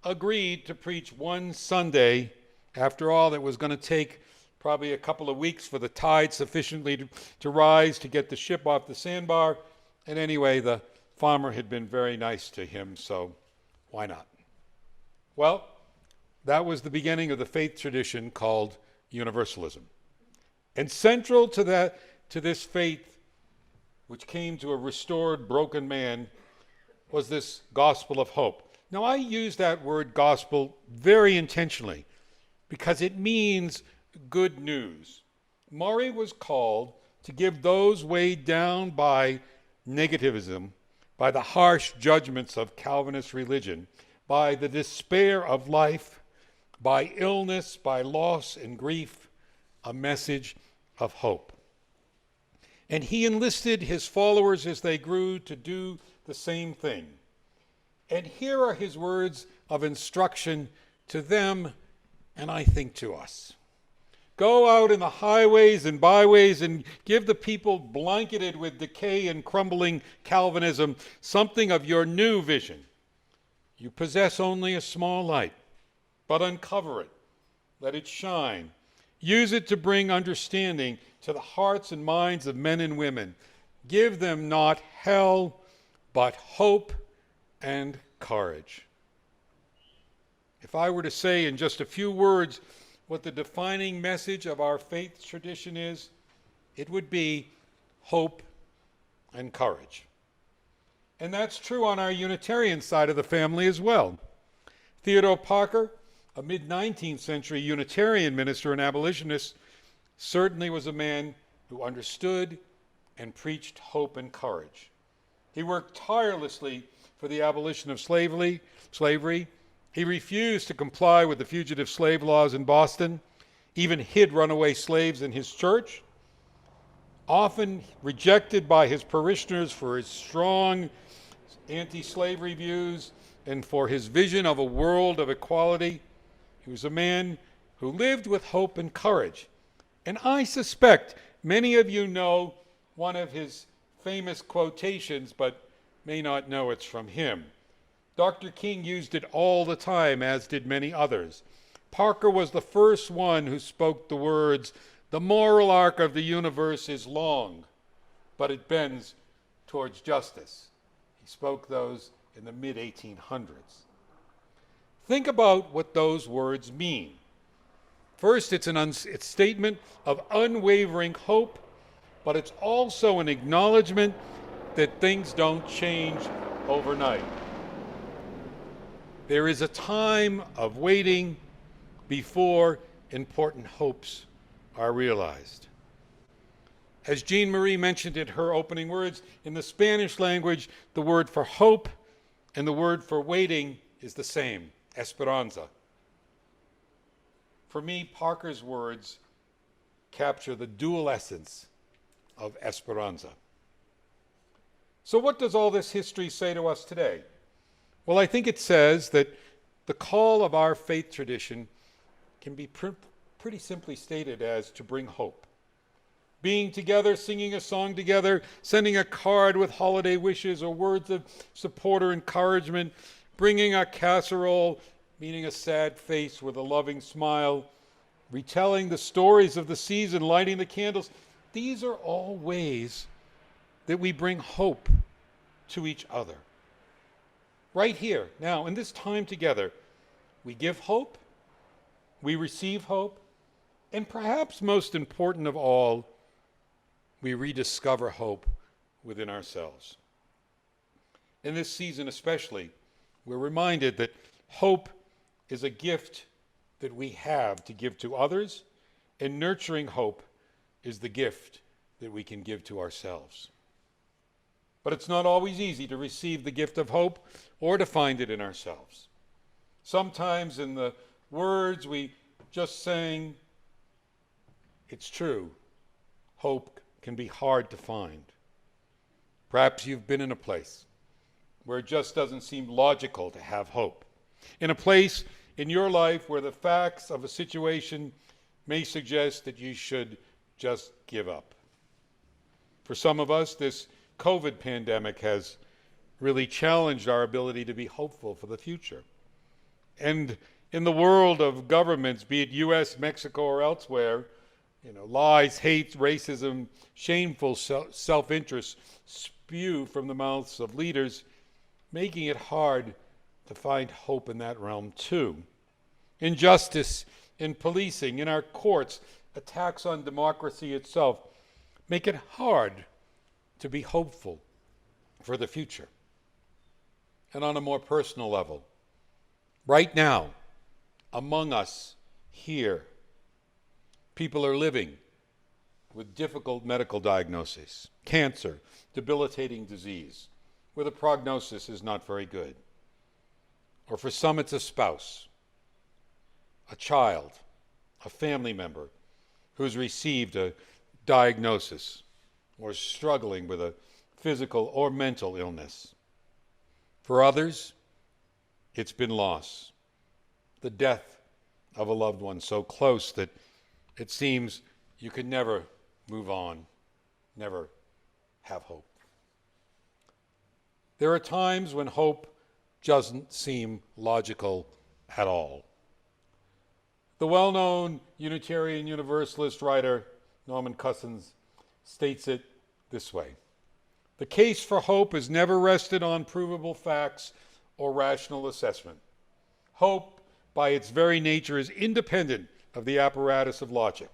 agreed to preach one Sunday. After all, it was going to take probably a couple of weeks for the tide sufficiently to rise to get the ship off the sandbar. And anyway, the farmer had been very nice to him, so why not? Well, that was the beginning of the faith tradition called Universalism. And central to this faith, which came to a restored, broken man, was this gospel of hope. Now, I use that word gospel very intentionally because it means good news. Murray was called to give those weighed down by negativism, by the harsh judgments of Calvinist religion, by the despair of life, by illness, by loss and grief, a message of hope. And he enlisted his followers as they grew to do the same thing. And here are his words of instruction to them, and I think to us. Go out in the highways and byways and give the people blanketed with decay and crumbling Calvinism something of your new vision. You possess only a small light, but uncover it. Let it shine. Use it to bring understanding to the hearts and minds of men and women. Give them not hell, but hope and courage. If I were to say in just a few words what the defining message of our faith tradition is, it would be hope and courage. And that's true on our Unitarian side of the family as well. Theodore Parker, a mid-19th century Unitarian minister and abolitionist, certainly was a man who understood and preached hope and courage. He worked tirelessly for the abolition of slavery. He refused to comply with the fugitive slave laws in Boston, even hid runaway slaves in his church, often rejected by his parishioners for his strong anti-slavery views and for his vision of a world of equality. He was a man who lived with hope and courage. And I suspect many of you know one of his famous quotations, but may not know it's from him. Dr. King used it all the time, as did many others. Parker was the first one who spoke the words, "The moral arc of the universe is long, but it bends towards justice." He spoke those in the mid-1800s. Think about what those words mean. First, it's a statement of unwavering hope, but it's also an acknowledgement that things don't change overnight. There is a time of waiting before important hopes are realized. As Jean Marie mentioned in her opening words, in the Spanish language, the word for hope and the word for waiting is the same, Esperanza. For me, Parker's words capture the dual essence of Esperanza. So what does all this history say to us today? Well, I think it says that the call of our faith tradition can be pretty simply stated as to bring hope. Being together, singing a song together, sending a card with holiday wishes or words of support or encouragement bringing a casserole, meaning a sad face with a loving smile, retelling the stories of the season, lighting the candles. These are all ways that we bring hope to each other. Right here, now, in this time together, we give hope, we receive hope, and perhaps most important of all, we rediscover hope within ourselves. In this season especially, we're reminded that hope is a gift that we have to give to others, and nurturing hope is the gift that we can give to ourselves. But it's not always easy to receive the gift of hope or to find it in ourselves. Sometimes in the words we just sang, it's true, hope can be hard to find. Perhaps you've been in a place where it just doesn't seem logical to have hope. In a place in your life where the facts of a situation may suggest that you should just give up. For some of us, this COVID pandemic has really challenged our ability to be hopeful for the future. And in the world of governments, be it US, Mexico, or elsewhere, lies, hate, racism, shameful self-interest spew from the mouths of leaders, making it hard to find hope in that realm too. Injustice in policing, in our courts, attacks on democracy itself, make it hard to be hopeful for the future. And on a more personal level, right now, among us here, people are living with difficult medical diagnoses, cancer, debilitating disease, where the prognosis is not very good. Or for some, it's a spouse, a child, a family member who's received a diagnosis or struggling with a physical or mental illness. For others, it's been loss, the death of a loved one so close that it seems you can never move on, never have hope. There are times when hope doesn't seem logical at all. The well-known Unitarian Universalist writer Norman Cousins states it this way: the case for hope has never rested on provable facts or rational assessment. Hope, by its very nature, is independent of the apparatus of logic.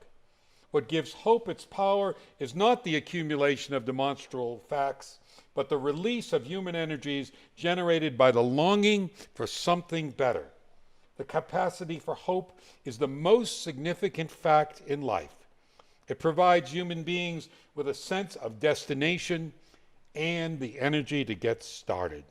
What gives hope its power is not the accumulation of demonstrable facts, but the release of human energies generated by the longing for something better. The capacity for hope is the most significant fact in life. It provides human beings with a sense of destination and the energy to get started.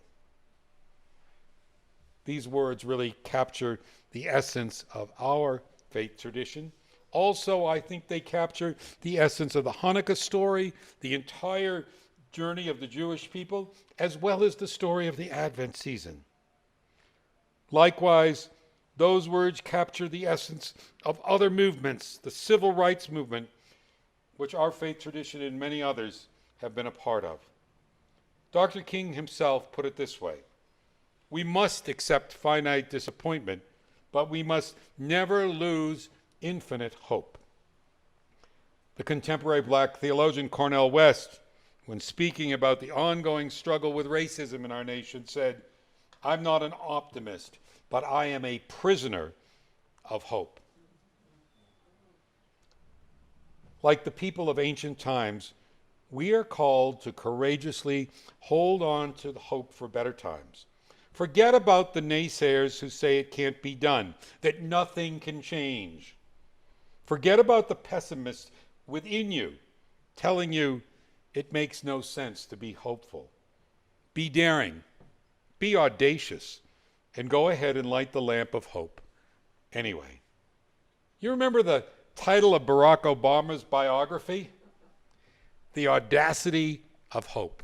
These words really capture the essence of our faith tradition. Also, I think they capture the essence of the Hanukah story, the entire journey of the Jewish people, as well as the story of the Advent season. Likewise, those words capture the essence of other movements, the civil rights movement, which our faith tradition and many others have been a part of. Dr. King himself put it this way: we must accept finite disappointment, but we must never lose infinite hope. The contemporary black theologian Cornel West, when speaking about the ongoing struggle with racism in our nation, said, "I'm not an optimist, but I am a prisoner of hope." Like the people of ancient times, we are called to courageously hold on to the hope for better times. Forget about the naysayers who say it can't be done, that nothing can change. Forget about the pessimists within you telling you it makes no sense to be hopeful. Be daring, be audacious, and go ahead and light the lamp of hope anyway. You remember the title of Barack Obama's biography? The Audacity of Hope.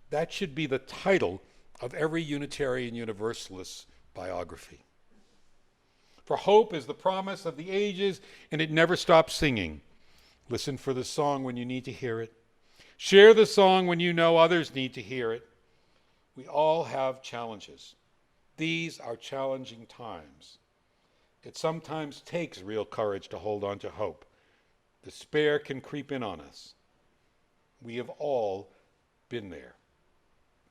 That should be the title of every Unitarian Universalist biography. For hope is the promise of the ages, and it never stops singing. Listen for the song when you need to hear it. Share the song when you know others need to hear it. We all have challenges, These are challenging times. It sometimes takes real courage to hold on to hope. Despair can creep in on us. We have all been there.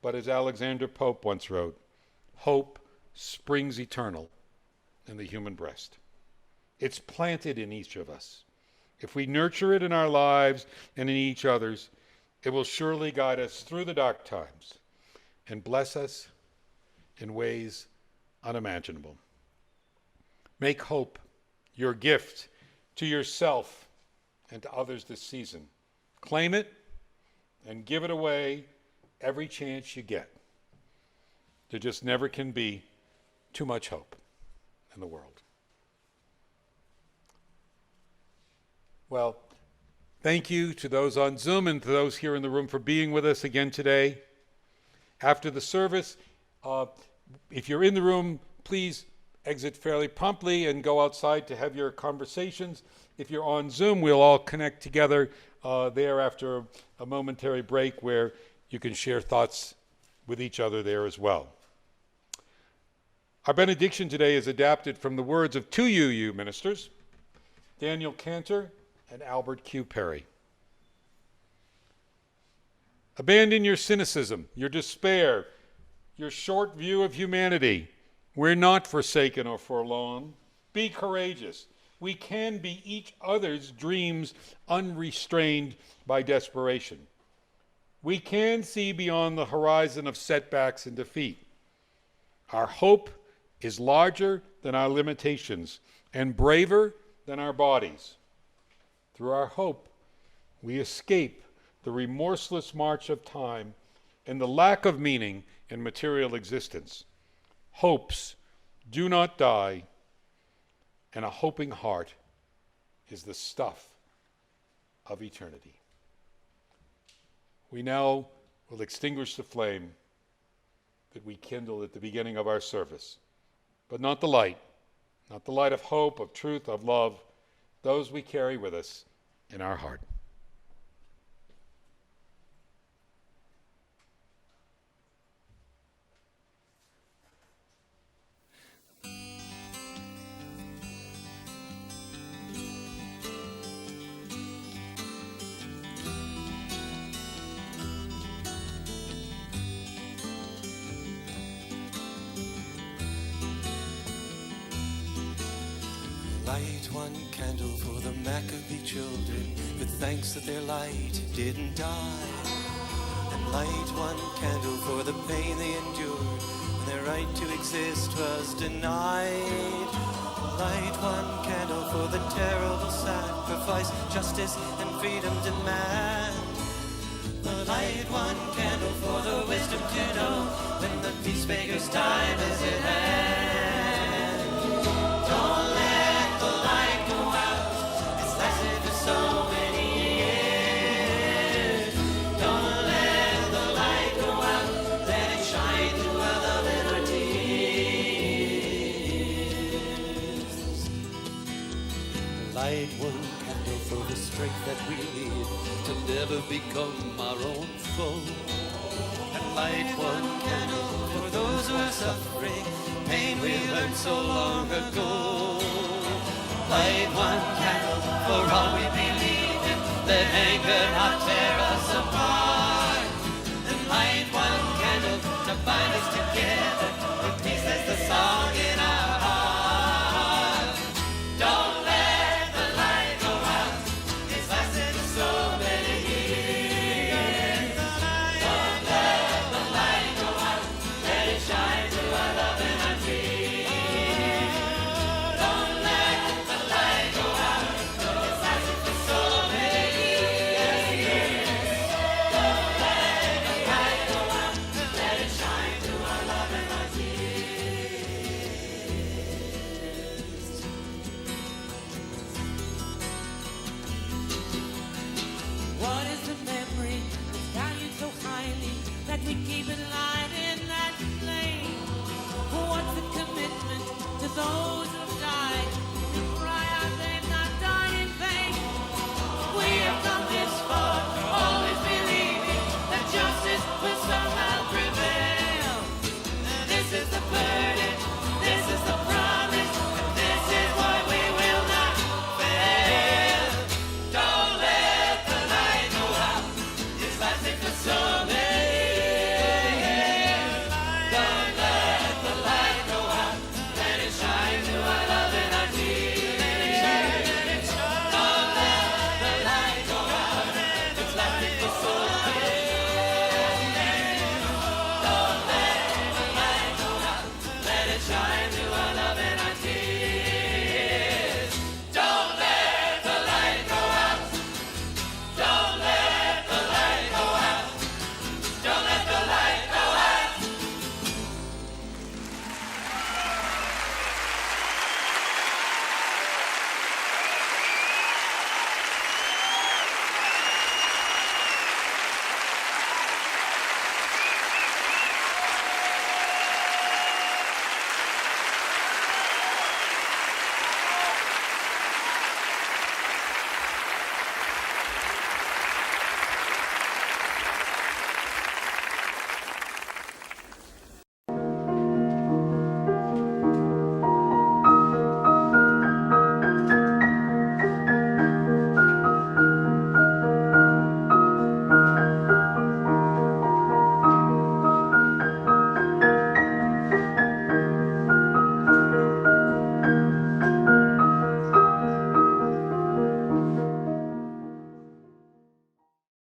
But as Alexander Pope once wrote, hope springs eternal in the human breast. It's planted in each of us. If we nurture it in our lives and in each other's, it will surely guide us through the dark times and bless us in ways unimaginable. Make hope your gift to yourself and to others this season. Claim it and give it away every chance you get. There just never can be too much hope in the world. Well, thank you to those on Zoom and to those here in the room for being with us again today. After the service, if you're in the room, please exit fairly promptly and go outside to have your conversations. If you're on Zoom, we'll all connect together there after a momentary break where you can share thoughts with each other there as well. Our benediction today is adapted from the words of two UU ministers, Daniel Cantor and Albert Q. Perry. Abandon your cynicism, your despair, your short view of humanity. We're not forsaken or forlorn. Be courageous. We can be each other's dreams unrestrained by desperation. We can see beyond the horizon of setbacks and defeat. Our hope is larger than our limitations and braver than our bodies. Through our hope, we escape the remorseless march of time and the lack of meaning in material existence. Hopes do not die, and a hoping heart is the stuff of eternity. We now will extinguish the flame that we kindled at the beginning of our service, but not the light of hope, of truth, of love, those we carry with us in our heart. Light one candle for the Maccabee children, with thanks that their light didn't die. And light one candle for the pain they endured, and their right to exist was denied. Light one candle for the terrible sacrifice justice and freedom demand. Light one candle for the wisdom to know when the peacemaker's time is at hand. Don't let the light go out, it's lasted for so many years. Don't let the light go out, let it shine through our love and our tears. Light one candle for the strength that we need to never become our own foe. And light one candle for those who are suffering pain we learned so long ago. Light one candle for all we believe in, let anger not tear